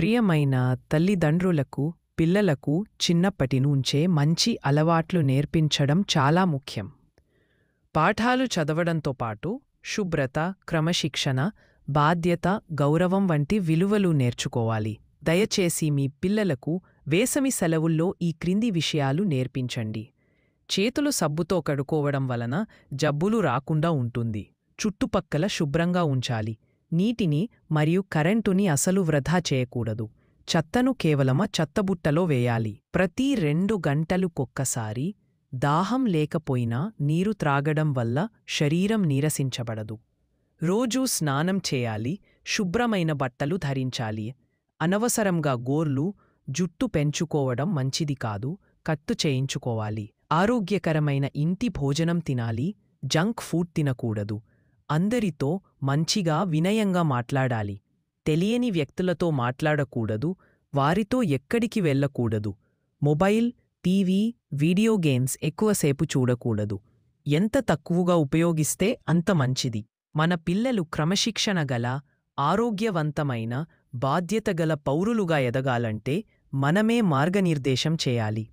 ప్రియమైన తల్లిదండ్రులకు పిల్లలకు చిన్నప్పటి నుంచే మంచి అలవాట్లు నేర్పించడం చాలా ముఖ్యం. పాఠాలు చదవడంతో పాటు శుభ్రత, క్రమశిక్షణ, బాధ్యత, గౌరవం వంటి విలువలు నేర్చుకోవాలి. దయచేసి మీ పిల్లలకు వేసవి సెలవుల్లో ఈ క్రింది విషయాలు నేర్పించండి. చేతులు సబ్బుతో కడుక్కోవడం వలన జబ్బులు రాకుండా ఉంటుంది. చుట్టుపక్కల శుభ్రంగా ఉంచాలి. నీటిని మరియు కరెంటుని అసలు వృధా చేయకూడదు. చెత్తను కేవలం చెత్తబుట్టలో వేయాలి. ప్రతి 2 గంటలకొక్కసారి దాహం లేకపోయినా నీరు త్రాగడం వల్ల శరీరం నీరసించబడదు. రోజూ స్నానం చేయాలి. శుభ్రమైన బట్టలు ధరించాలి. అనవసరంగా గోర్లు, జుట్టు పెంచుకోవడం మంచిది కాదు. కట్టు చేయించుకోవాలి. ఆరోగ్యకరమైన ఇంటి భోజనం తినాలి. జంక్ ఫుడ్ తినకూడదు. అందరితో మంచిగా వినయంగా మాట్లాడాలి. తెలియని వ్యక్తులతో మాట్లాడకూడదు. వారితో ఎక్కడికి వెళ్ళకూడదు. మొబైల్, టీవీ, వీడియో గేమ్స్ ఎక్కువసేపు చూడకూడదు. ఎంత తక్కువగా ఉపయోగిస్తే అంత మంచిది. మన పిల్లలు క్రమశిక్షణ గల, ఆరోగ్యవంతమైన, బాధ్యతగల పౌరులుగా ఎదగాలంటే మనమే మార్గనిర్దేశం చేయాలి.